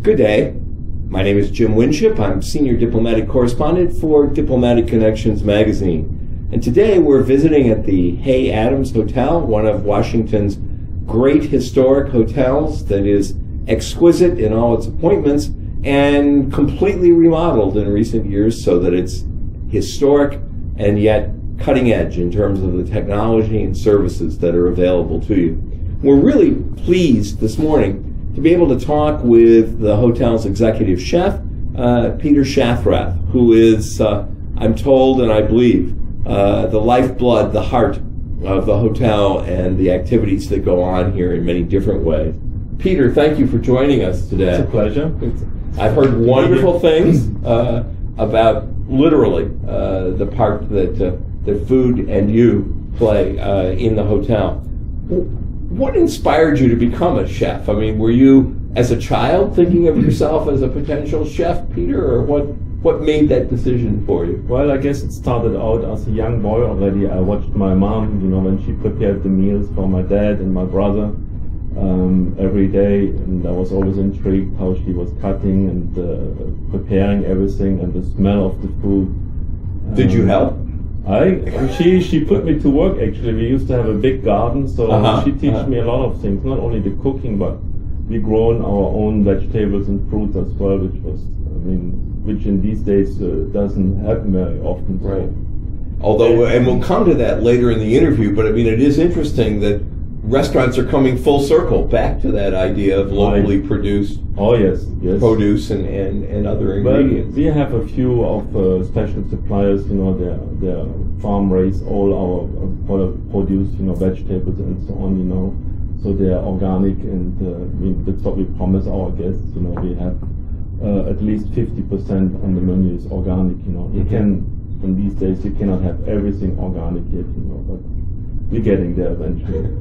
Good day. My name is Jim Winship. I'm Senior Diplomatic Correspondent for Diplomatic Connections magazine. And today we're visiting at the Hay Adams Hotel, one of Washington's great historic hotels that is exquisite in all its appointments and completely remodeled in recent years so that it's historic and yet cutting edge in terms of the technology and services that are available to you. We're really pleased this morning to be able to talk with the hotel's executive chef, Peter Schaffrath, who is, I'm told and I believe, the lifeblood, the heart of the hotel and the activities that go on here in many different ways. Peter, thank you for joining us today. It's a pleasure. I've heard wonderful things about literally the part that food and you play in the hotel. What inspired you to become a chef? I mean, were you, as a child, thinking of yourself as a potential chef, Peter, or what made that decision for you? Well, I guess it started out as a young boy already. I watched my mom, when she prepared the meals for my dad and my brother every day, and I was always intrigued how she was cutting and preparing everything, and the smell of the food. Did you help? She put me to work, actually. We used to have a big garden, so she taught me a lot of things, not only the cooking, but we grown our own vegetables and fruits as well, which in these days doesn't happen very often. Right. Although, and we'll come to that later in the interview, but it is interesting that restaurants are coming full circle back to that idea of locally produced produce and other ingredients. We have a few of special suppliers, they're farm raised all our produce, vegetables and so on, so they're organic, and that's what we promise our guests. We have at least 50% on the menu is organic. You can, in these days, you cannot have everything organic yet, but we're getting there eventually.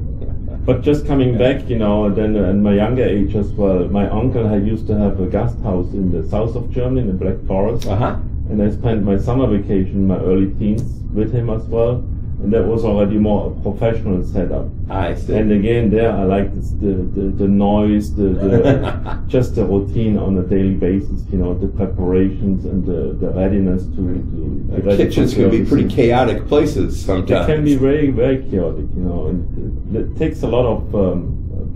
But just coming back, then in my younger age as well, my uncle used to have a guest house in the south of Germany, in the Black Forest. And I spent my summer vacation, my early teens, with him as well. And that was already more a professional setup. I see. And again, there I liked the noise, just the routine on a daily basis, the preparations and the readiness to kitchens can be pretty chaotic places sometimes. It can be very, very chaotic, and it takes a lot of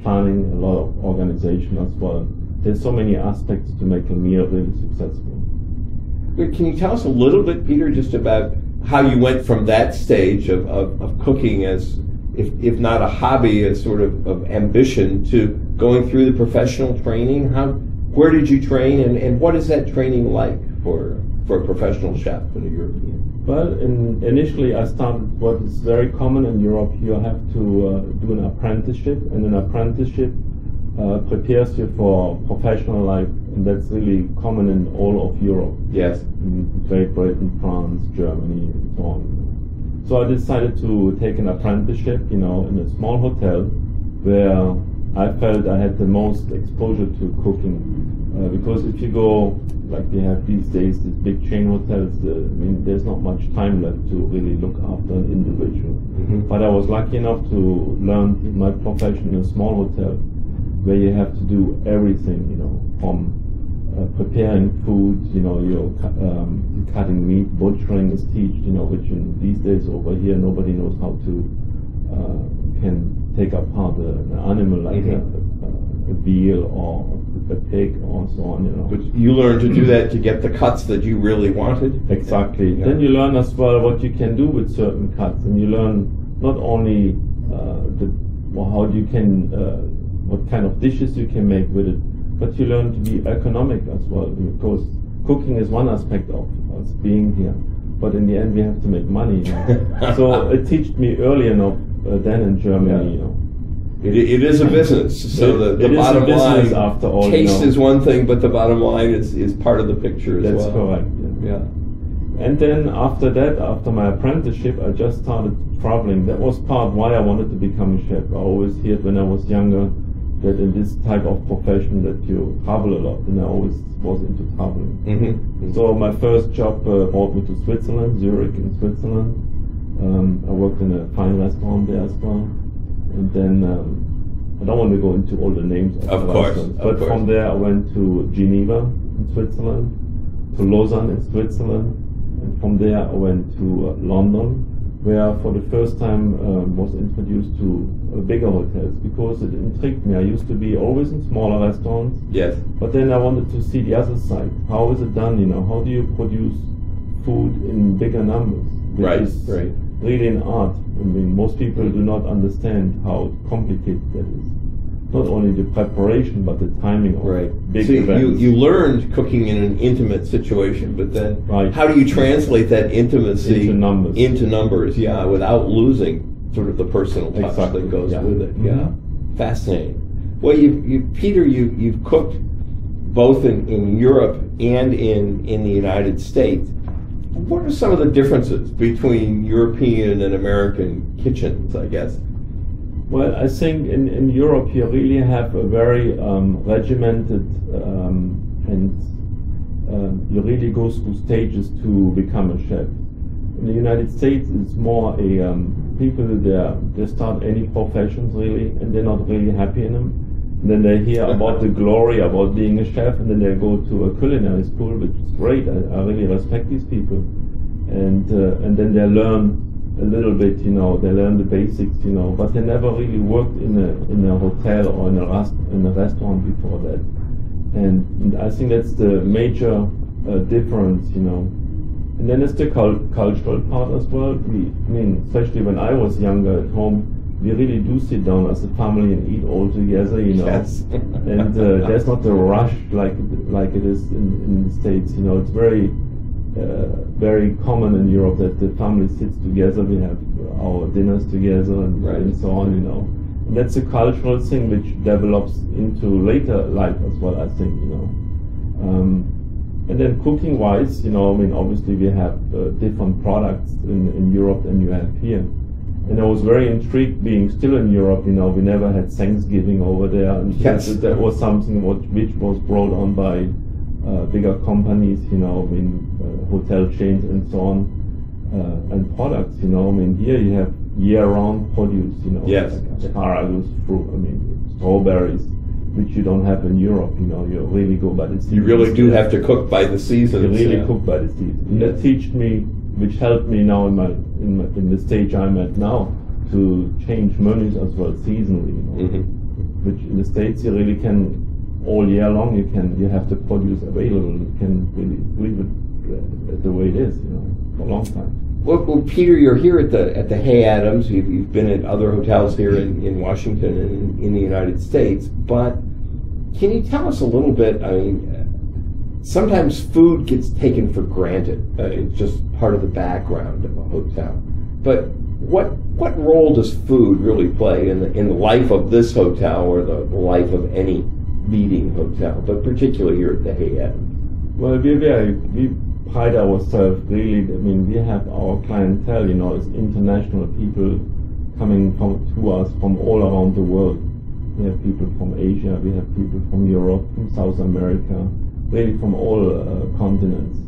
planning, a lot of organization as well. There's so many aspects to make a meal really successful. Can you tell us a little bit, Peter, just about how you went from that stage of cooking as, if not a hobby, as sort of ambition, to going through the professional training? Where did you train, and what is that training like for a professional chef in a European? Well, initially I started what is very common in Europe. You have to do an apprenticeship, and an apprenticeship prepares you for professional life, and that's really common in all of Europe. Yes. In Great Britain, France, Germany, and so on. So I decided to take an apprenticeship, in a small hotel where I felt I had the most exposure to cooking. Because if you go, like we have these days, these big chain hotels, there's not much time left to really look after an individual. But I was lucky enough to learn my profession in a small hotel, where you have to do everything, from preparing food, you're cutting meat, butchering is taught, which in these days over here nobody knows how to can take apart an animal like a veal or a pig or so on. But you learned to do that to get the cuts that you really wanted. Exactly. Yeah. Then you learn as well what you can do with certain cuts, and you learn not only how you can. What kind of dishes you can make with it, but you learn to be economic as well, because cooking is one aspect of us being here, but in the end we have to make money. So it taught me early enough then in Germany. It is a business, so the bottom line, after all, taste is one thing, but the bottom line is part of the picture as well. That's correct. Yeah. And then after that, after my apprenticeship, I just started traveling. That was part why I wanted to become a chef. I always heard when I was younger that in this type of profession that you travel a lot, and I always was into traveling. So my first job brought me to Switzerland, Zurich in Switzerland. I worked in a fine restaurant there as well, and then I don't want to go into all the names of the restaurants, but from there I went to Geneva in Switzerland, to Lausanne in Switzerland, and from there I went to London, where for the first time was introduced to bigger hotels, because it intrigued me. I used to be always in smaller restaurants, yes, but then I wanted to see the other side. How is it done? You know, how do you produce food in bigger numbers? Which is really an art. I mean, most people do not understand how complicated that is. Not only the preparation, but the timing of big events. You learned cooking in an intimate situation, but then how do you translate that intimacy into numbers? Yeah, without losing sort of the personal touch that goes with it. Mm-hmm. Yeah, fascinating. Well, Peter, you've cooked both in Europe and in the United States. What are some of the differences between European and American kitchens, I guess? Well, I think in Europe you really have a very regimented and you really go through stages to become a chef. In the United States, it's more a people they start any professions really, and they're not really happy in them. And then they hear about the glory about being a chef, and then they go to a culinary school, which is great. I really respect these people, and then they learn a little bit, you know, they learn the basics, you know, but they never really worked in a hotel or in a restaurant before that. And I think that's the major difference, you know. And then it's the cultural part as well. I mean, especially when I was younger at home, we really do sit down as a family and eat all together, you know. Yes. And there's not a rush like it is in the States, you know. It's very common in Europe that the family sits together. We have our dinners together and so on, you know. And that's a cultural thing which develops into later life as well, I think, you know. And then cooking-wise, you know, I mean, obviously we have different products in Europe than you have here. And I was very intrigued being still in Europe, you know, we never had Thanksgiving over there. And that was something which was brought on by bigger companies, you know, I mean, hotel chains and so on, and products, you know. I mean, here you have year-round produce, you know, like asparagus, fruit, I mean, strawberries, which you don't have in Europe, you know. You really go by the season. You really do have to cook by the season. You really cook by the season. And that taught me, which helped me now in the stage I'm at now, to change menus as well seasonally, you know. Mm-hmm. Which in the States you really can all year long. You have the produce available. You can really leave it the way it is, you know, for a long time. Well, Peter, you're here at the Hay Adams. You've been at other hotels here in Washington and in the United States. But can you tell us a little bit? I mean, sometimes food gets taken for granted. It's just part of the background of a hotel. But what role does food really play in the life of this hotel or the life of any leading hotel, but particularly here at the Hay Adams? Well, we pride ourselves really. I mean, we have our clientele, you know, it's international people coming to us from all around the world. We have people from Asia, we have people from Europe, from South America, really from all continents.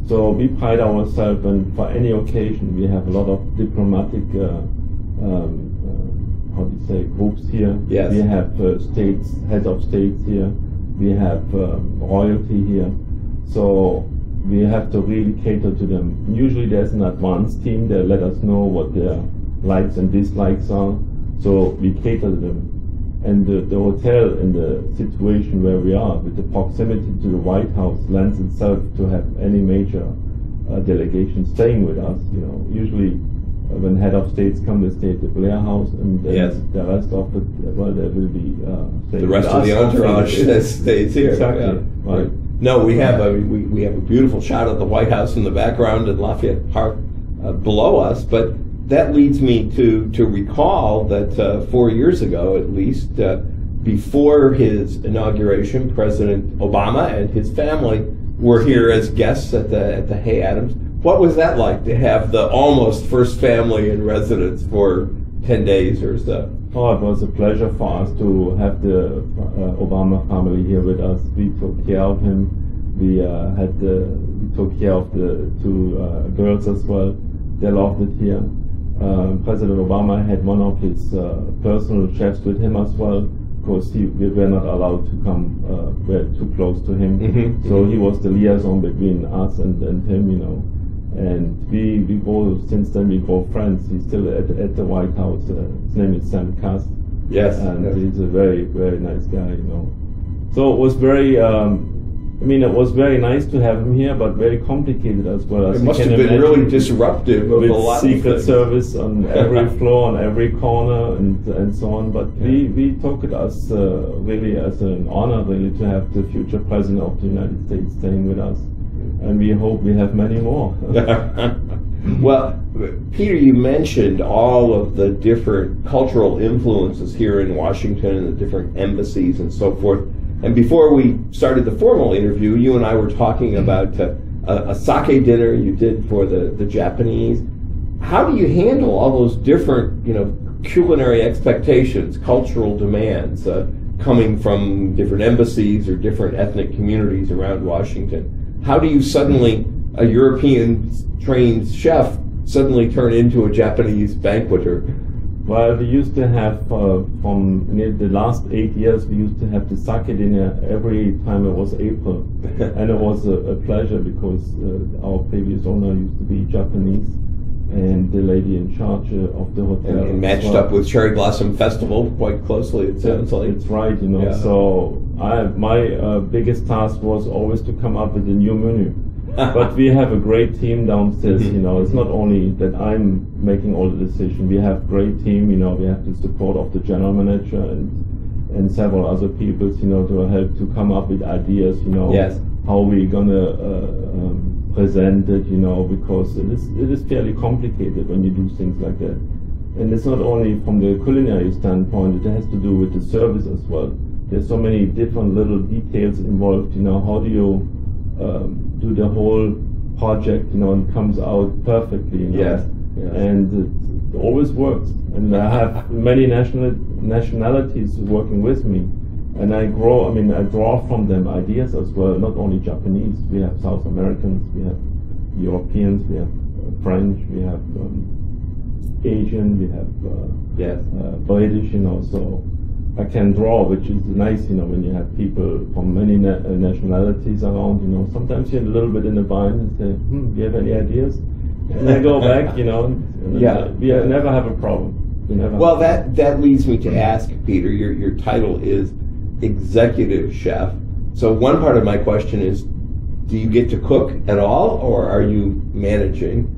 So we pride ourselves, and for any occasion we have a lot of diplomatic groups here. Yes. We have heads of states here. We have royalty here. So we have to really cater to them. Usually there's an advance team that let us know what their likes and dislikes are. So we cater to them. And the hotel in the situation where we are, with the proximity to the White House, lends itself to have any major delegation staying with us. You know, usually when head of states come, they stay at the Blair House, and the rest of it, well, there will be the rest of the entourage that stays here. Exactly. Yeah. Right. No, we have we have a beautiful shot of the White House in the background and Lafayette Park below us, but that leads me to recall that 4 years ago, at least, before his inauguration, President Obama and his family were here as guests at the Hay Adams. What was that like to have the almost first family in residence for 10 days or so? Oh, it was a pleasure for us to have the Obama family here with us. We took care of him. We took care of the two girls as well. They loved it here. President Obama had one of his personal chefs with him as well, because we were not allowed to come too close to him. Mm-hmm. So he was the liaison between us and him, you know. And we go, since then we go friends. He's still at the White House. His name is Sam Kass. Yes. And yes. he's a very, very nice guy, you know. So it was very, it was very nice to have him here, but very complicated as well. It must have been really disruptive of with a lot Secret of Service on every floor, on every corner, and so on. But we took it as really as an honor, really, to have the future President of the United States staying with us. And we hope we have many more. Well, Peter, you mentioned all of the different cultural influences here in Washington and the different embassies and so forth. And before we started the formal interview, you and I were talking about a sake dinner you did for the Japanese. How do you handle all those different, culinary expectations, cultural demands coming from different embassies or different ethnic communities around Washington? How do you suddenly, a European-trained chef, suddenly turn into a Japanese banqueter? Well, we used to have, from the last 8 years, we used to have the sake dinner every time it was April. And it was a pleasure because our previous owner used to be Japanese, and the lady in charge of the hotel. And matched up with Cherry Blossom Festival quite closely, it sounds like. It's right, Yeah. So my biggest task was always to come up with a new menu. But we have a great team downstairs, It's not only that I'm making all the decisions. We have great team, we have the support of the general manager and several other people, to help to come up with ideas, Yes. how we're gonna present it, because it is fairly complicated when you do things like that. And it's not only from the culinary standpoint, it has to do with the service as well. There's so many different little details involved, how do you do the whole project, and it comes out perfectly, Yes. And it always works. And I have many nationalities working with me, and I draw from them ideas as well, not only Japanese. We have South Americans, we have Europeans, we have French, we have Asian, we have British, so I can draw, which is nice, when you have people from many nationalities around, Sometimes you're a little bit in the bind and say, do you have any ideas? And I go back, we never have a problem. Well, that leads me to ask, Peter, your title is Executive Chef. So one part of my question is, do you get to cook at all, or are you managing?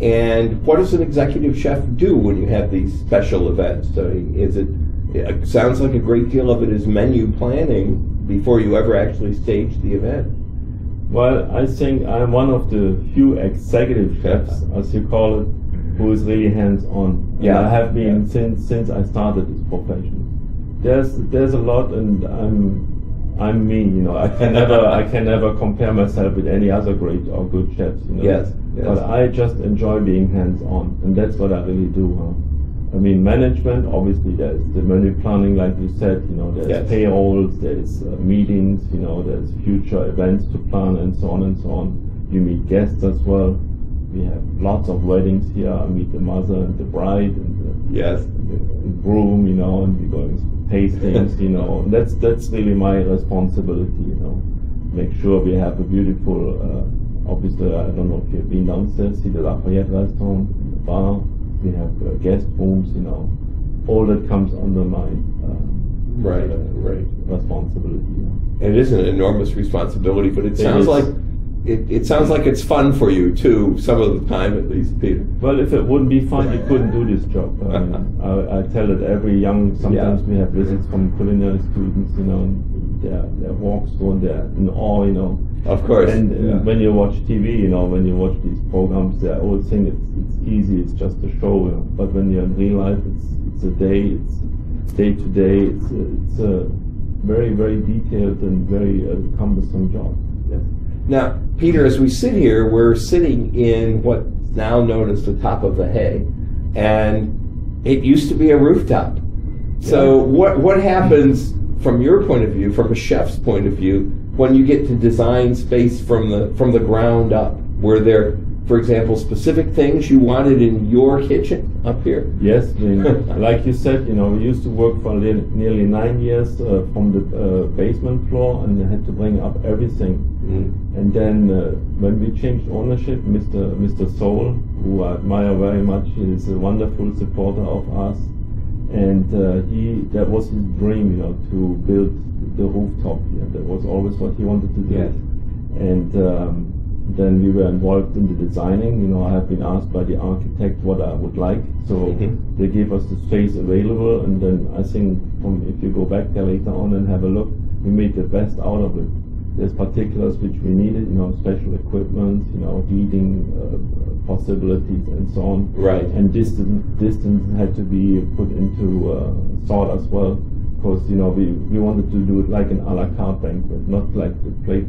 And what does an executive chef do when you have these special events? It sounds like a great deal of it is menu planning before you ever actually stage the event. Well, I think I'm one of the few executive chefs, as you call it, who is really hands-on. Yeah. And I have been since I started this profession. There's a lot, and I'm me. I can never compare myself with any other great or good chefs. Yes. But I just enjoy being hands-on, and that's what I really do. Management, obviously there's the menu planning, like you said, there's payrolls, there's meetings, there's future events to plan, and so on and so on. You meet guests as well. We have lots of weddings here. I meet the mother and the bride and the groom, and we're going tastings, and that's really my responsibility, Make sure we have a beautiful, obviously, I don't know if you've been downstairs, see the Lafayette restaurant, the bar. We have guest rooms, all that comes under my responsibility. It is an enormous responsibility, but it sounds like it's fun for you too, some of the time at least, Peter. Well, if it wouldn't be fun, you couldn't do this job. I tell it every sometimes we have visits from culinary students, their walks through, and they're in awe, Of course. And when you watch TV, when you watch these programs, they always think it's easy, it's just a show. But when you're in real life, it's a day, it's day to day. It's a very, very detailed and very cumbersome job. Yes. Now, Peter, as we sit here, we're sitting in what's now known as the top of the hay, and it used to be a rooftop. So what happens from your point of view, from a chef's point of view, when you get to design space from the ground up, where there, for example, specific things you wanted in your kitchen up here? Yes, I mean, like you said, we used to work for nearly 9 years from the basement floor, and had to bring up everything. And then when we changed ownership, Mr. Soul, who I admire very much, he is a wonderful supporter of us, and that was his dream, to build the rooftop here. That was always what he wanted to do. Yes. And then we were involved in the designing. I have been asked by the architect what I would like, so they gave us the space available, and then I think if you go back there later on and have a look, we made the best out of it. There's particulars which we needed, special equipment, heating possibilities and so on. Right. And distance had to be put into thought as well, because we wanted to do it like an a la carte banquet, not like the plate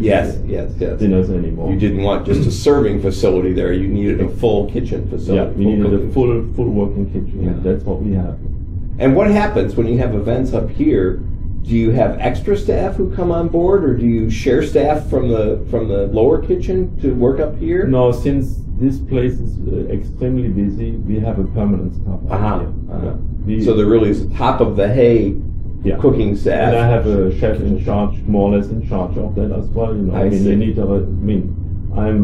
Yes. dinners anymore. You didn't want just a serving facility there. You needed a full kitchen facility. Yeah, we needed a full working kitchen. Yeah. That's what we have. And what happens when you have events up here? Do you have extra staff who come on board, or do you share staff from the lower kitchen to work up here? No, since this place is extremely busy, we have a permanent staff out here. So there really is a top of the hay cooking staff. And I have a chef in charge, more or less in charge of that as well. I'm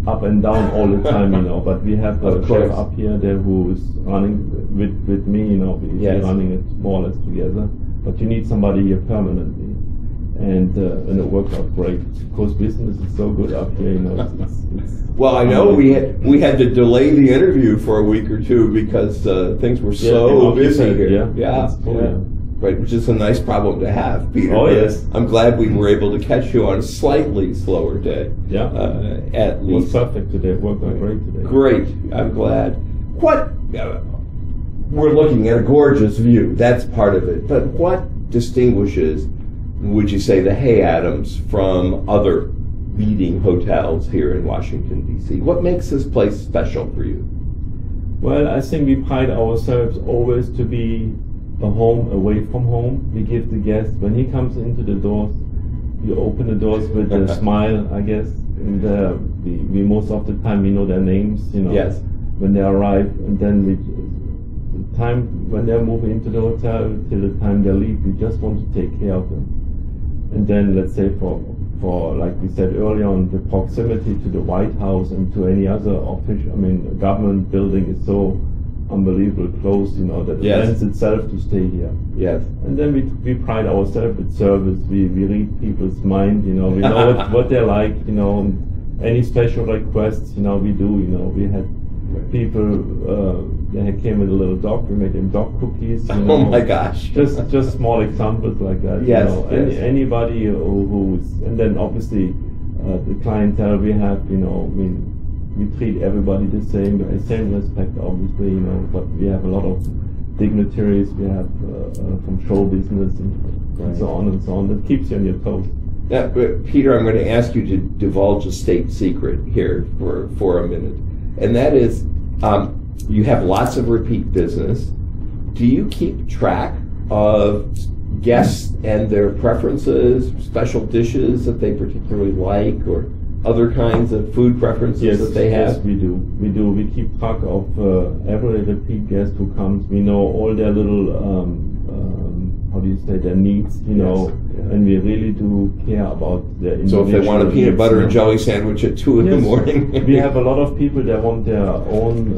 up and down all the time, but we have a chef up here there who is running with me, we're running it more or less together. But you need somebody here permanently, and it works out great because business is so good up here. Well, I know we had to delay the interview for a week or two because things were so busy here. Yeah. Right, which is a nice problem to have, Peter. Oh, yes. I'm glad we were able to catch you on a slightly slower day. Yeah. At least. It was perfect today. It worked out great today. Great. I'm glad. We're looking at a gorgeous view. That's part of it. But what distinguishes, would you say, the Hay Adams from other leading hotels here in Washington, D.C.? What makes this place special for you? Well, I think we pride ourselves always to be a home away from home. We give the guest, when he comes into the doors, you open the doors with a smile, I guess. And we most of the time we know their names, Yes. when they arrive, and then time when they're moving into the hotel till the time they leave, we just want to take care of them. And then let's say for like we said earlier on, the proximity to the White House and to any other government building is so unbelievable close, that it lends itself to stay here. Yes. And then we pride ourselves with service. We read people's mind, we know what they like, any special requests, we do, we had people they came with a little dog. We made him dog cookies. Oh my gosh! Just small examples like that. Yes. Anybody who's, and then obviously the clientele we have. We treat everybody the same with the same respect, obviously. But we have a lot of dignitaries. We have from show business and so on and so on. That keeps you on your toes. Now, Peter, I'm going to ask you to divulge a state secret here for a minute. And that is, you have lots of repeat business. Do you keep track of guests and their preferences, special dishes that they particularly like, or other kinds of food preferences that they have? Yes, we do. We keep track of every repeat guest who comes. We know all their little, their needs, and we really do care about their individual. So if they want a peanut butter and jelly sandwich at 2 in the morning. We have a lot of people that want their own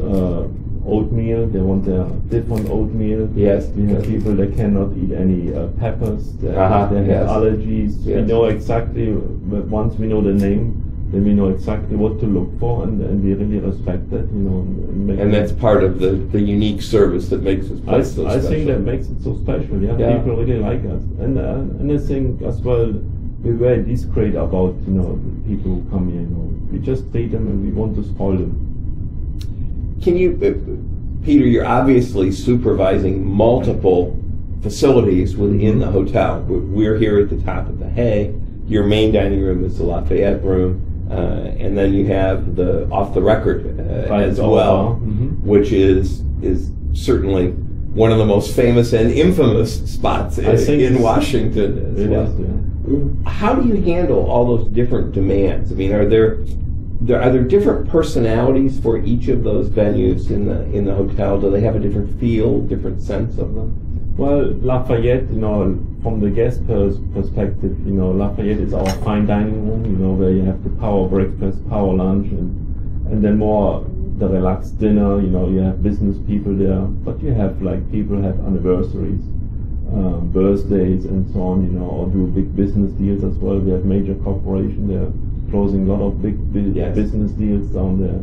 oatmeal. They want their different oatmeal. Yes. We have people that cannot eat any peppers. They have allergies. Yes. We know exactly, but once we know the name, then we know exactly what to look for, and we really respect that, And that's part of the unique service that makes this place so special. I think that makes it so special. Yeah, people really like us, and I think as well we're very discreet about the people who come here. We just treat them, and we want to spoil them. Can you, Peter? You're obviously supervising multiple facilities within the hotel. We're here at the top of the Hay. Your main dining room is the Lafayette room. And then you have the off the record as well, which is certainly one of the most famous and infamous spots in Washington as well. How do you handle all those different demands? I mean, are there are there different personalities for each of those venues in the hotel? Do they have a different feel, different sense of them? Well, Lafayette, from the guest perspective, Lafayette is our fine dining room, where you have the power breakfast, power lunch, and then more the relaxed dinner. You have business people there, but you have people have anniversaries, birthdays, and so on, or do big business deals as well. We have major corporations there closing a lot of big business deals down there.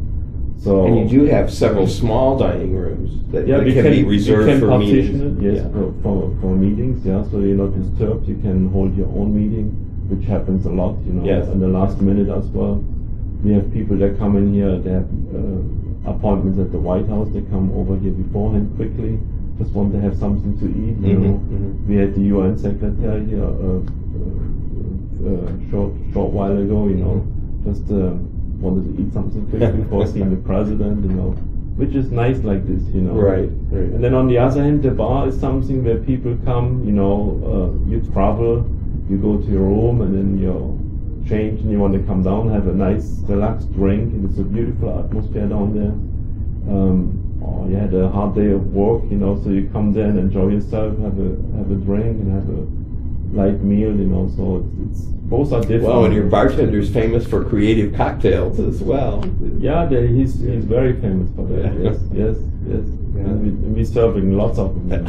So, and you do have several small dining rooms that can be reserved for meetings. Yes, for meetings. Yeah, so you're not disturbed. You can hold your own meeting, which happens a lot. In the last minute as well. We have people that come in here. They have appointments at the White House. They come over here beforehand quickly. Just want to have something to eat. We had the UN secretary here short while ago. Just. Wanted to eat something quick before seeing the president, which is nice like this, Right. And then on the other hand, the bar is something where people come, you travel, you go to your room, and then you change, and you want to come down, have a nice, relaxed drink, and it's a beautiful atmosphere down there. Or you had a hard day of work, so you come there and enjoy yourself, have a drink, and have a light meal, so it's both are different. Well, and your bartender's famous for creative cocktails as well. Yeah, he's very famous for that. Yes. Yeah. And we're serving lots of them.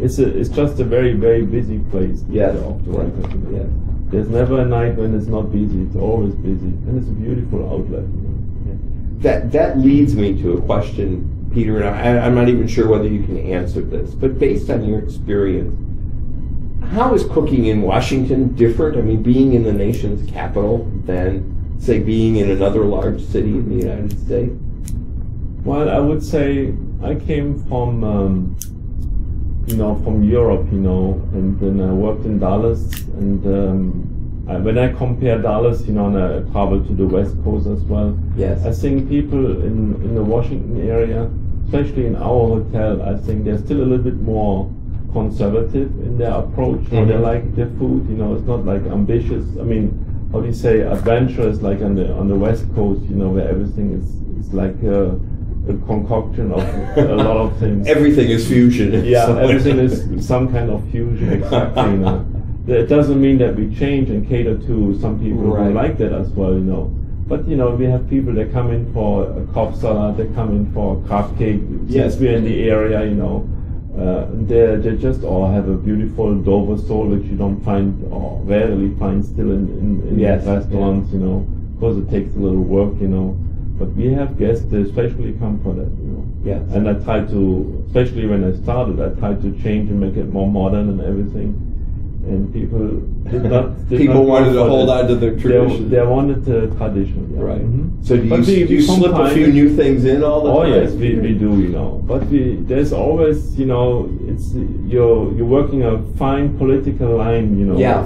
So it's just a very, very busy place. Yes. Yes. There's never a night when it's not busy. It's always busy, and it's a beautiful outlet. That leads me to a question, Peter, and I'm not even sure whether you can answer this, but based on your experience, how is cooking in Washington different? I mean, being in the nation's capital than, say, being in another large city in the United States? Well, I would say I came from Europe, and then I worked in Dallas, and when I compare Dallas, and I traveled to the West Coast as well. Yes. I think people in the Washington area, especially in our hotel, I think they're still a little bit more conservative in their approach, how they like their food. It's not like ambitious. I mean, how do you say, adventurous like on the West Coast, where everything is like a concoction of a lot of things. Everything is fusion. Yeah, everything is some kind of fusion. Exactly. It doesn't mean that we change and cater to some people who like that as well. But we have people that come in for a Cobb salad, they come in for a crab cake. Since we're in the area, they just all have a beautiful Dover sole, which you don't find or rarely find still in restaurants, because it takes a little work, But we have guests that especially come for that, Yes. And I try to, especially when I started, I tried to change and make it more modern and everything. And people did not. People wanted to hold on to the tradition. They wanted the tradition. Yeah. Right. Mm-hmm. So do you slip a few new things in all the time? Oh yes, we do. But there's always, it's you're working a fine political line.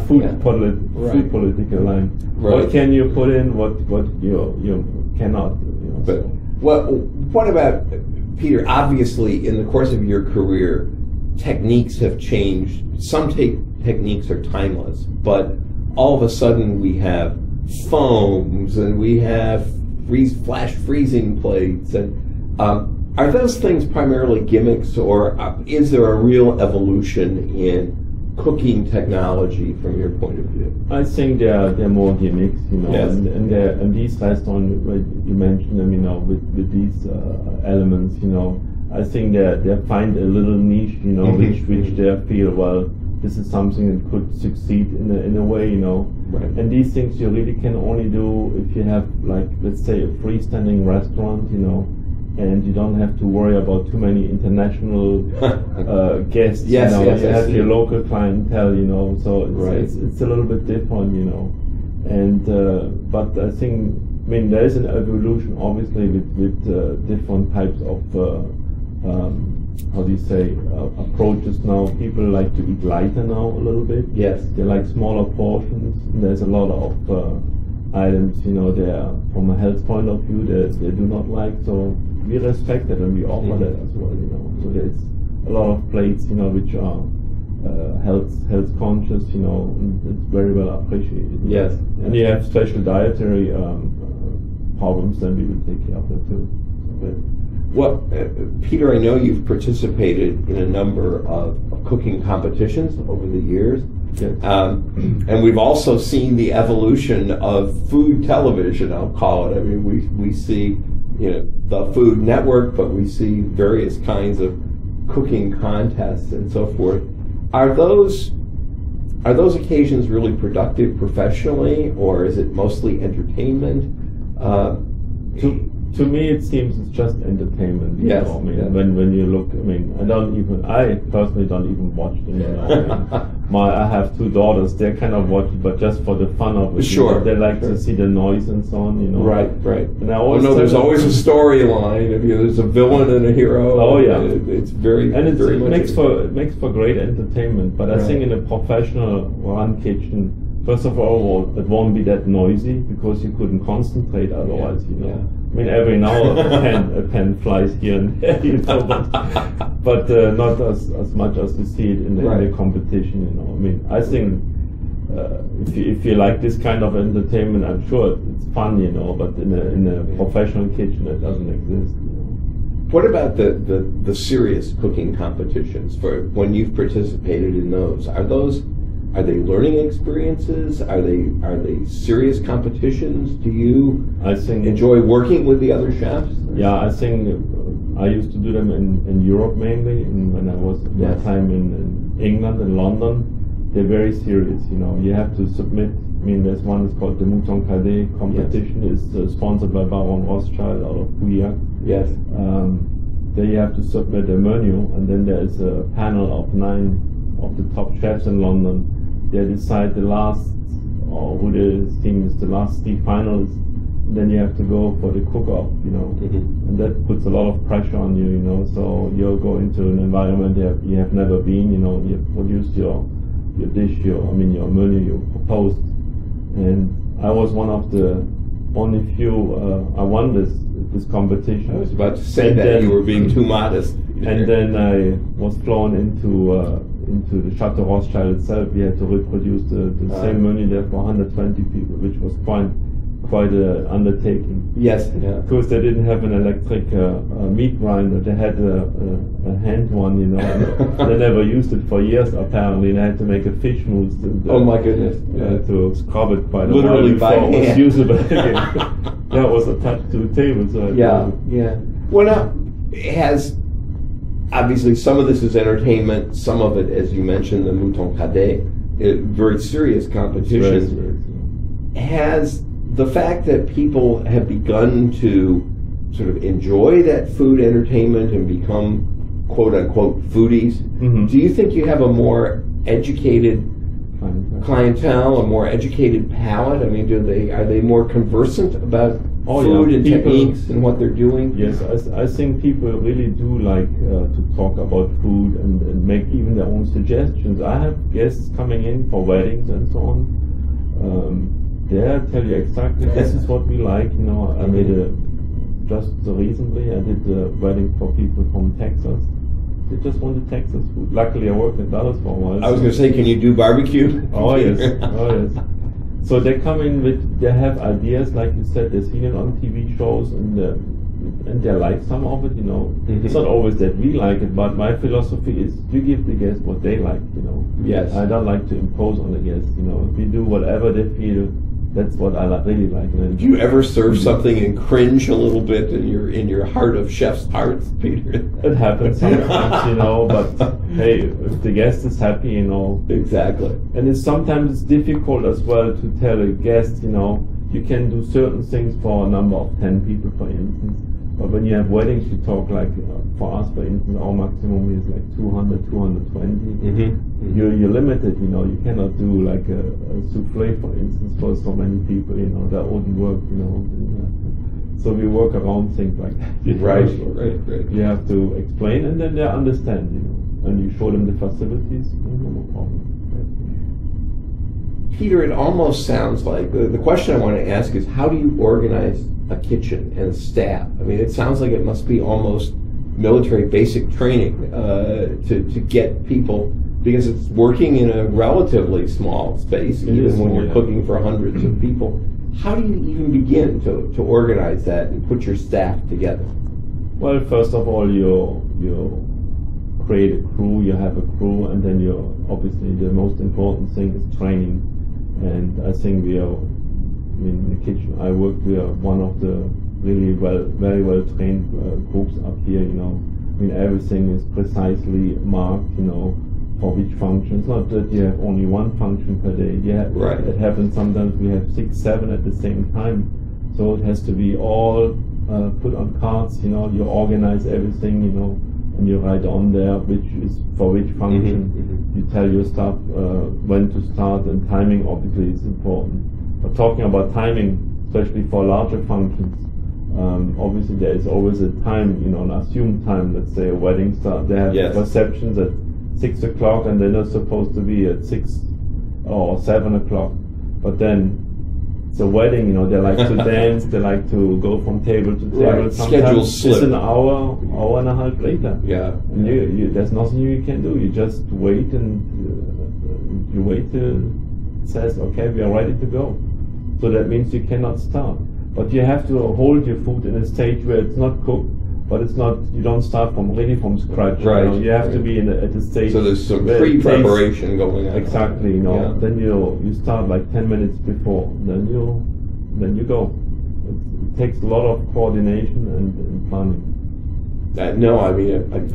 Food political line. Right. What can you put in? What you cannot. But what about Peter? Obviously, in the course of your career, techniques have changed. Some techniques are timeless, but all of a sudden we have foams and we have flash freezing plates. And are those things primarily gimmicks, or is there a real evolution in cooking technology from your point of view? I think they're more gimmicks, Yes. and these restaurants you mentioned them, with these elements, I think they find a little niche, which they feel, well, this is something that could succeed in a way, Right. And these things you really can only do if you have, let's say, a freestanding restaurant, and you don't have to worry about too many international guests. Yes, you have your local clientele, so it's a little bit different, And but I think, there is an evolution, obviously, with different types of approaches now. People like to eat lighter now a little bit. Yes. They like smaller portions. And there's a lot of items, they from a health point of view, they do not like. So we respect it and we offer that as well, So there's a lot of plates, which are health conscious, and it's very well appreciated. Yes. And you have special dietary problems, then we will take care of that too. Well, Peter, I know you've participated in a number of cooking competitions over the years. Yes. And we've also seen the evolution of food television, I'll call it. I mean, we see, the Food Network, but we see various kinds of cooking contests and so forth. Are those occasions really productive professionally, or is it mostly entertainment? To me, it seems it's just entertainment. Yes. I mean, when you look, I personally don't even watch them. I have two daughters; they kind of watch it, but just for the fun of it. Sure. They like to see the noise and so on. Right. And I always there's always a storyline. There's a villain and a hero. Oh yeah. It's very and very it makes for great entertainment. But I think in a professional run kitchen, first of all, it won't be that noisy because you couldn't concentrate otherwise. Yeah. I mean, every now a pen flies here and there, but not as much as you see it in the competition. I mean, I think if you like this kind of entertainment, I'm sure it's fun. But in a professional kitchen, it doesn't exist. What about the serious cooking competitions? For when you've participated in those, are they learning experiences? Are they serious competitions? Do you enjoy working with the other chefs? Yeah, I think I used to do them in Europe mainly, and when I was my time in England and London, they're very serious. You have to submit. I mean, there's one that's called the Mouton Cadet competition. It's sponsored by Baron Rothschild out of Pauillac. Yes. There you have to submit a menu, and then there is a panel of 9 of the top chefs in London. They decide the last, or who the team is the last 3 finalists. Then you have to go for the cook-off, and that puts a lot of pressure on you, So you'll go into an environment you have never been, You have produced your dish, your menu you proposed, and I was one of the only few. I won this competition. I was about to say that you were being too modest. And then I was flown into the Chateau Rothschild itself. We had to reproduce the same menu there for 120 people, which was quite an undertaking. Yes. Of course, they didn't have an electric meat grinder. They had a hand one, They never used it for years, apparently. They had to make a fish mousse. Oh my goodness! To scrub it quite literally a while before it was hand. usable again. That was attached to a table. So yeah. Well, now has. Obviously, some of this is entertainment. Some of it, as you mentioned, the Mouton Cadet, very serious competition. Has the fact that people have begun to sort of enjoy that food entertainment and become quote-unquote foodies, do you think you have a more educated clientele, a more educated palate? I mean, are they more conversant about food and techniques and what they're doing? Yes, I think people really do like to talk about food and make even their own suggestions. I have guests coming in for weddings and so on. They tell you exactly this is what we like. I made just recently I did a wedding for people from Texas. They just wanted Texas food. Luckily, I worked in Dallas for a while. I was going to say, can you do barbecue? Oh yes. So they come in they have ideas, like you said, they've seen it on TV shows, and they like some of it, It's not always that we like it, but my philosophy is you give the guests what they like, Yes. I don't like to impose on the guests, If we do whatever they feel, that's what I really like. Do you ever serve something and cringe a little bit in your heart of chef's hearts, Peter? It happens sometimes, but hey, if the guest is happy, Exactly. And sometimes it's difficult as well to tell a guest, you can do certain things for a number of 10 people, for instance. But when you have weddings, you talk like, for us, for instance, our maximum is like 200, 220. You're limited, you cannot do like a souffle, for instance, for so many people, that wouldn't work, So we work around things like that. Right. You have to explain, and then they understand, and you show them the facilities, no problem. Peter, it almost sounds like the question I want to ask is, how do you organize a kitchen and staff? I mean, it sounds like it must be almost military basic training to get people, because it's working in a relatively small space, even when you're cooking for hundreds of people. how do you even begin to organize that and put your staff together? Well, first of all, you create a crew, you have a crew, and then obviously the most important thing is training. And I think in the kitchen I work, we are one of the really very well trained cooks up here, everything is precisely marked, for which function. It's not that you have only one function per day. Right. It happens sometimes we have 6, 7 at the same time. So it has to be all put on cards, you organize everything, and you write on there which is for which function. You tell your staff when to start, and timing obviously is important. But talking about timing, especially for larger functions, obviously there is always a time, an assumed time. Let's say a wedding start. They have receptions at 6 o'clock, and they're not supposed to be at 6 or 7 o'clock. But then it's a wedding, they like to dance, they like to go from table to table. Right. Sometimes it's an hour and a half later. Yeah. And there's nothing you can do. You just wait, and you wait till it says, okay, we are ready to go. So that means you cannot start. But you have to hold your food in a stage where it's not cooked, but it's not. You don't start from scratch. Right. You have to be at a stage. So there's some pre-preparation going on. Exactly. Yeah. Then you start like 10 minutes before. Then you go. It takes a lot of coordination and planning. A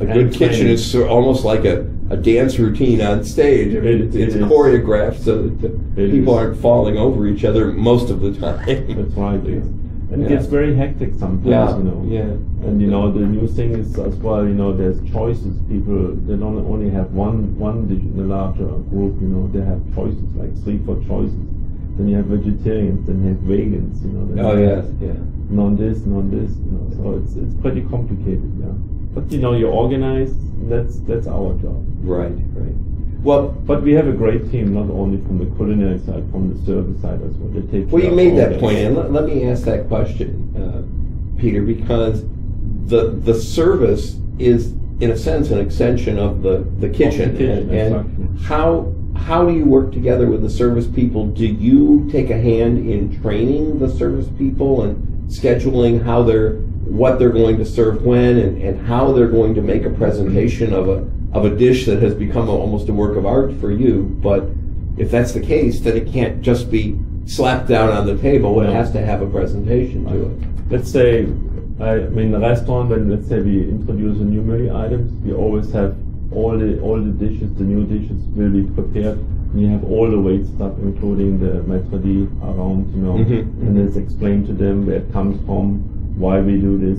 good kitchen is almost like a dance routine on stage. It's choreographed so that people aren't falling over each other most of the time. That's right. And it gets very hectic sometimes, And the new thing is as well, there's choices. People, they don't only have one dish in a larger group, they have choices, like 3, 4 choices. Then you have vegetarians, then you have vegans, non-this, so it's pretty complicated, But you organize, that's our job. Right. Well, but we have a great team, not only from the culinary side, from the service side as well. You made that point, and let me ask that question, Peter, because the service is, in a sense, an extension of the kitchen. And exactly. How do you work together with the service people? Do you take a hand in training the service people and scheduling what they're going to serve when, and how they're going to make a presentation of a dish that has become almost a work of art for you? But if that's the case, then it can't just be slapped down on the table. It has to have a presentation to it. Let's say, in a restaurant, when let's say we introduce a new menu items, we always have all the dishes, the new dishes will be prepared. And you have all the wait stuff, including the maître d' around, and it's explained to them where it comes from, why we do this,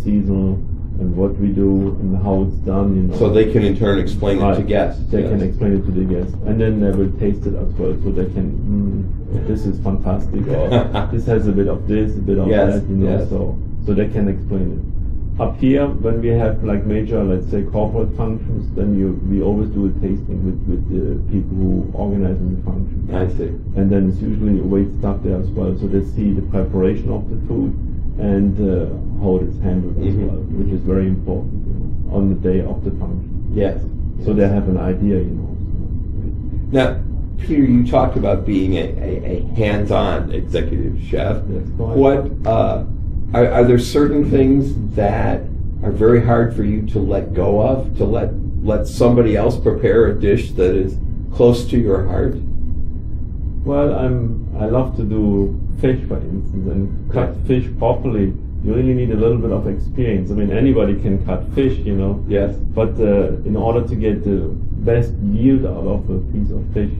seasonal, and what we do and how it's done. So they can in turn explain it to guests. They can explain it to the guests, and then they will taste it as well, so they can. This is fantastic. Or this has a bit of this, a bit of that. So they can explain it. Up here, when we have like major, let's say, corporate functions, then we always do a tasting with the people who organize the function. I see. And then it's usually wait staff there as well, so they see the preparation of the food and how it's handled as well, which is very important on the day of the function. Yes. So they have an idea, Now, Peter, you talked about being a hands-on executive chef. That's correct. What are there certain things that are very hard for you to let go of, to let somebody else prepare a dish that is close to your heart? Well, I love to do fish, for instance, and cut fish properly. You really need a little bit of experience. Anybody can cut fish, Yes. But in order to get the best yield out of a piece of fish,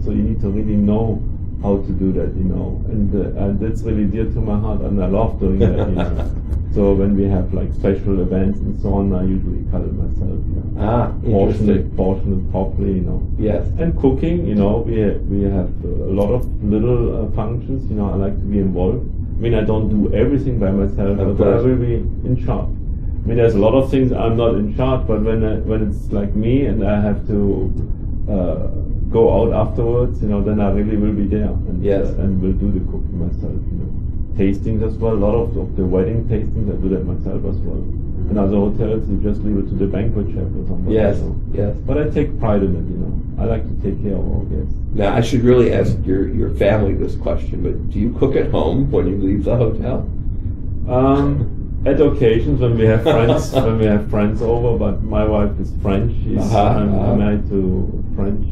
so you need to really know how to do that, and that's really dear to my heart, and I love doing that, So when we have like special events and so on, I usually cut it myself, portion it properly, Yes. And cooking, we have a lot of little functions, I like to be involved. I don't do everything by myself, but I will be in charge. There's a lot of things I'm not in charge, but when it's like me and I have to go out afterwards, then I really will be there and will do the cooking myself. Tastings as well, a lot of the wedding tastings, I do that myself as well. In other hotels, you just leave it to the banquet chef or something. Yes, You know. yes. But I take pride in it, you know. I like to take care of our guests. Now, I should really ask your family this question, but do you cook at home when you leave the hotel? At occasions when we have friends, over, but my wife is French. I'm married to a French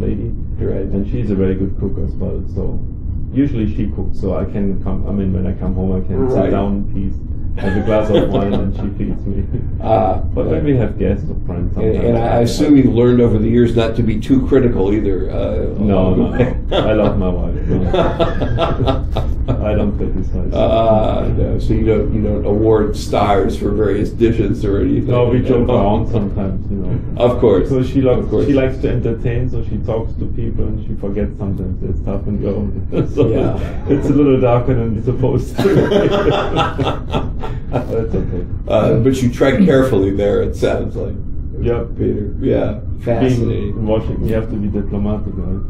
lady, Right. and she's a very good cook as well. So usually she cooks, so I can come. I mean, when I come home, I can sit down in peace, have a glass of wine, and she feeds me. But when we have guests or friends, and I assume you've learned over the years not to be too critical either. No. I love my wife. No. I don't criticize. No, so you don't award stars for various dishes or anything. No, we joke around sometimes, you know. Of course. So she likes to entertain, so she talks to people and she forgets sometimes it's tough and go. So it's a little darker than it's supposed to. That's okay. But you tread carefully there, it sounds like. Yep. Peter. Yeah. Fascinating. Being in Washington, you have to be diplomatic, right?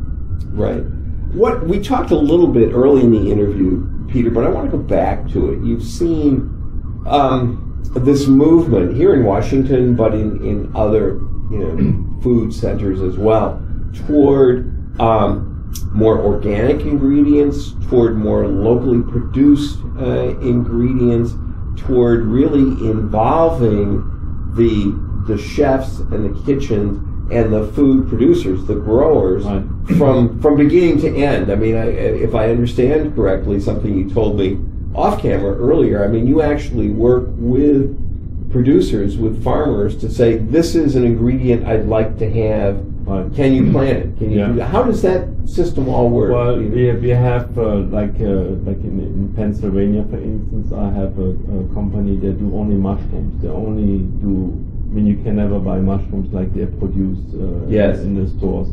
Right. What we talked a little bit early in the interview, Peter, but I want to go back to it. You've seen this movement here in Washington, but in other food centers as well, toward more organic ingredients, toward more locally produced ingredients, toward really involving the chefs and the kitchens and the food producers, the growers, right, from beginning to end. I mean, if I understand correctly, something you told me off camera earlier, I mean, you actually work with producers, with farmers to say, this is an ingredient I'd like to have. right. Can you plant it? Can you do that? How does that system all work? Well, we have like in Pennsylvania, for instance, I have a company that do only mushrooms. They only do. I mean, you can never buy mushrooms like they're produced in the stores.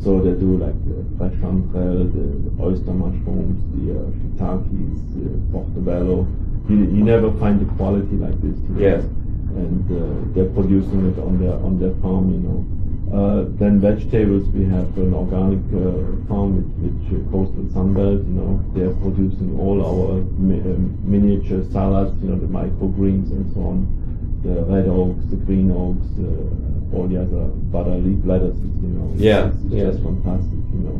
So they do like the fresh chanterelle, the oyster mushrooms, the shiitakes, the portobello. You never find the quality like this. Yes. And they're producing it on their farm, you know. Then vegetables, we have an organic farm which coastal Sunbelt, you know. They're producing all our miniature salads, you know, the microgreens and so on. The red oaks, the green oaks, all the other butter leaf lettuces, you know. It's just fantastic, you know.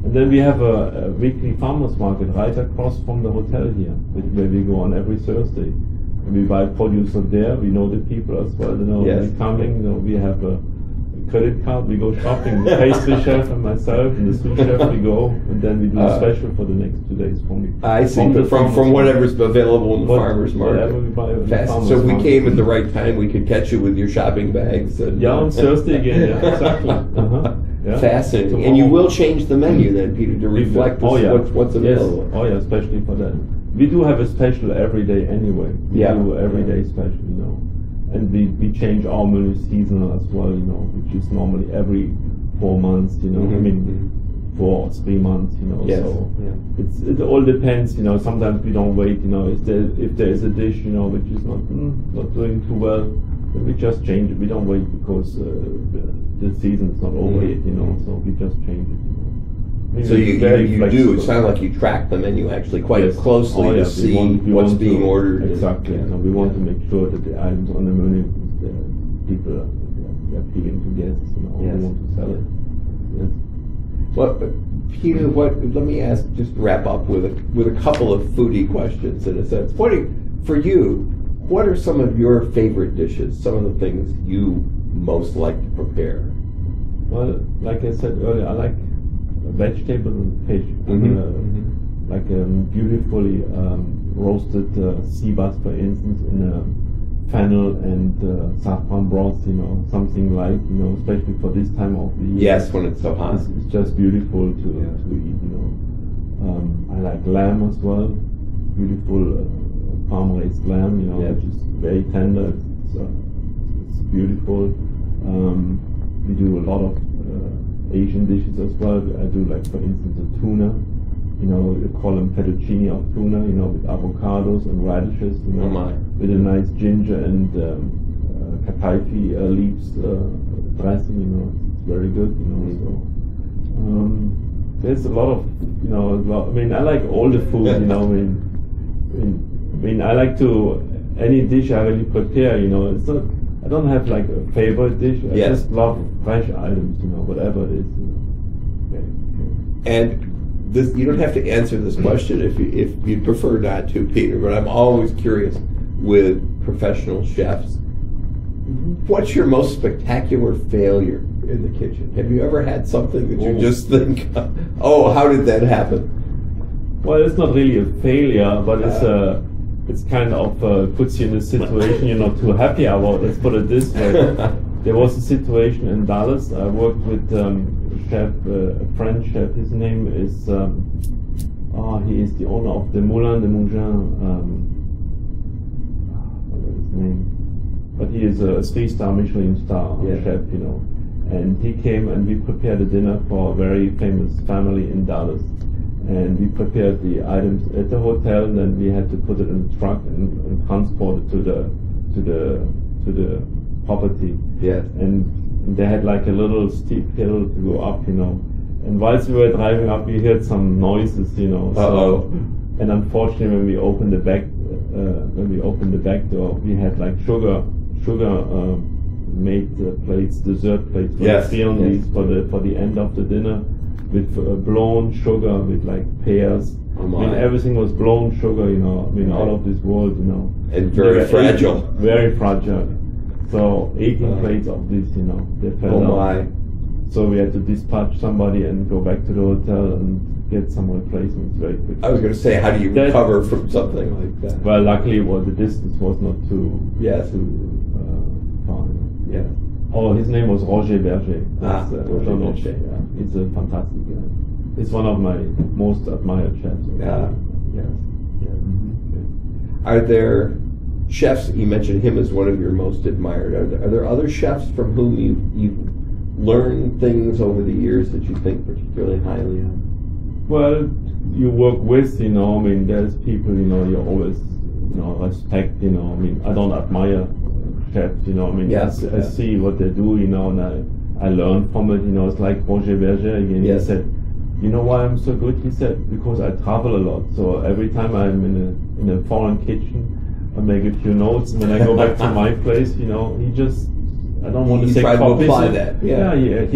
And then we have a weekly farmers market right across from the hotel here, where we go on every Thursday. And we buy produce up there. We know the people as well, you know. They're coming, you know, we have a credit card, we go shopping, the pastry chef and myself and the sous chef, we go, and then we do a special for the next 2 days I see, from whatever's available in the farmer's market. Whatever we buy So if we came at the right time, we could catch you with your shopping bags. And, on Thursday again, exactly. Yeah. Fascinating. Tomorrow. And you will change the menu then, Peter, to reflect what's available. Yes. Oh yeah, especially for that. We do have a special every day anyway. We do every day special, you know. And we change our menu seasonal as well, you know, which is normally every 4 months, you know. Mm-hmm. I mean, 4 or 3 months, you know. Yes. So it all depends, you know. Sometimes we don't wait, you know. If there is a dish, you know, which is not doing too well, then we just change it. We don't wait because the season is not over yet, you know. So we just change it. You know. I mean, So you do. It sounds like you track the menu actually quite closely to see what's being ordered. Exactly. So we want to make sure that the items on the menu, the people are appealing to guests. You know, we want to sell it. Yes. Well, Peter, let me ask, just to wrap up with a couple of foodie questions in a sense. For you, what are some of your favorite dishes? Some of the things you most like to prepare? Well, like I said earlier, I like vegetables and fish. Like beautifully roasted sea bass, for instance, in a fennel and saffron broth, you know, something light, you know, especially for this time of the year. Yes, when it's so hot. It's just beautiful to eat, you know. I like lamb as well, beautiful farm-raised lamb, you know, which is very tender. It's beautiful. We do a lot of Asian dishes as well. I do, like, for instance, a tuna. You know, they call them fettuccine of tuna, you know, with avocados and radishes, you know, with a nice ginger and kataifi leaves dressing, you know, it's very good, you know, so there's a lot of, you know, I mean, I like all the food, you know, I mean, I like to any dish I really prepare, you know, it's not. I don't have like a favorite dish. I just love fresh items, you know, whatever it is. You know. And this, you don't have to answer this question if you'd prefer not to, Peter. But I'm always curious with professional chefs. What's your most spectacular failure in the kitchen? Have you ever had something that you just think, oh, how did that happen? Well, it's not really a failure, but it's kind of puts you in a situation you're not too happy about. Let's put it this way. There was a situation in Dallas. I worked with a French chef. His name is, he is the owner of the Moulin de Mougins. What is his name? But he is a 3-star Michelin star chef, you know. And he came and we prepared a dinner for a very famous family in Dallas. And we prepared the items at the hotel, and then we had to put it in a truck and transport it to the property. Yes. And they had like a little steep hill to go up, you know. And whilst we were driving up, we heard some noises, you know. So, and unfortunately, when we opened the back door, we had like sugar made plates, dessert plates for the end of the dinner, with blown sugar, with like pears. I mean, everything was blown sugar, you know. I mean, out of this world, you know. And very fragile. Very fragile. So 18 plates of this, you know, they fell out. So we had to dispatch somebody and go back to the hotel and get some replacements very quickly. I was going to say, how do you recover from something like that? Well, luckily, the distance was not too far. Yeah. Oh, his name was Roger Berger. Roger Berger. He's a fantastic guy. He's one of my most admired chefs. Are there chefs, you mentioned him as one of your most admired, are there other chefs from whom you've learned things over the years that you think particularly highly of? Well, you work with, you know, I mean, there's people, you know, you always, you know, respect, you know, I mean, I don't admire chefs, you know, I mean, I see what they do, you know, and I learn from it, you know. It's like Roger Berger again. He said, you know why I'm so good? He said, because I travel a lot. So every time I'm in a foreign kitchen, I make a few notes, and when I go back to my place, you know, I don't want to say copies. To apply that. He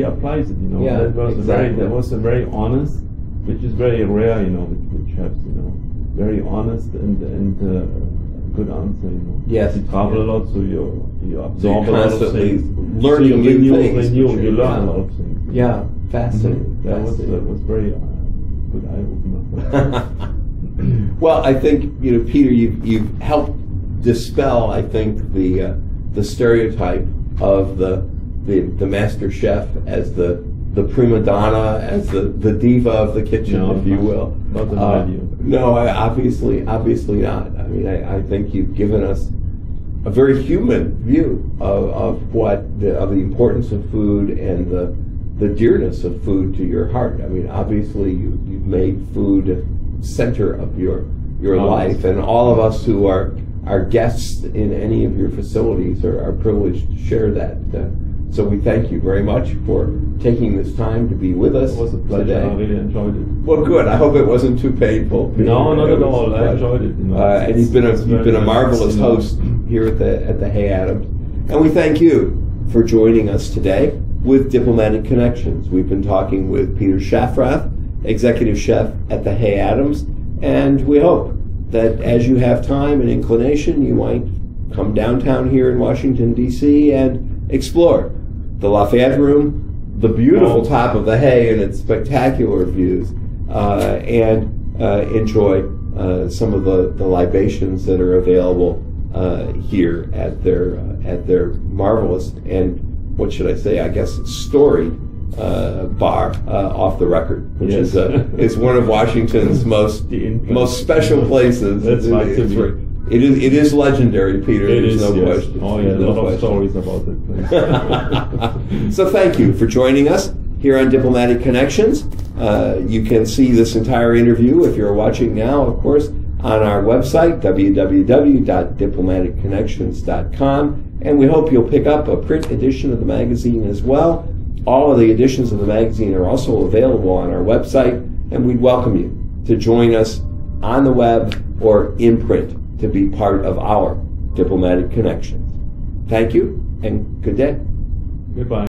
applies it, you know. Yeah, that was a very honest, which is very rare, you know, with chefs, you know. Very honest and good answer, you know. Yes. You travel a lot, so you absorb a lot of things. Learning new things. You learn a lot of things. Yeah, fascinating. That was very good eye-opener. Well, I think, you know, Peter, you've helped dispel, I think, the stereotype of the master chef as the prima donna, as the diva of the kitchen, if you will. Not in my view. No, obviously not. I mean, I think you've given us a very human view of the importance of food and the dearness of food to your heart. I mean, obviously you've made food center of your life, and all of us who are guests in any of your facilities are privileged to share that. So we thank you very much for taking this time to be with us. It was a pleasure. Today. I really enjoyed it. Well, good. I hope it wasn't too painful. No, not at all. I enjoyed it. You know, and you've been a marvelous host here at the Hay Adams, and we thank you for joining us today with Diplomatic Connections. We've been talking with Peter Schaffrath, Executive Chef at the Hay Adams, and we hope that as you have time and inclination, you might come downtown here in Washington, D.C. and explore the Lafayette Room, the beautiful top of the Hay and its spectacular views, and enjoy some of the libations that are available here at their marvelous and, what should I say, I guess, storied bar off the record, which is one of Washington's most special places. That's right. It is legendary, Peter. There's no question. Oh yeah, a lot of stories about it. So thank you for joining us here on Diplomatic Connections. You can see this entire interview, if you're watching now, of course, on our website, www.diplomaticconnections.com, and we hope you'll pick up a print edition of the magazine as well. All of the editions of the magazine are also available on our website, and we'd welcome you to join us on the web or in print to be part of our Diplomatic Connections. Thank you, and good day. Goodbye.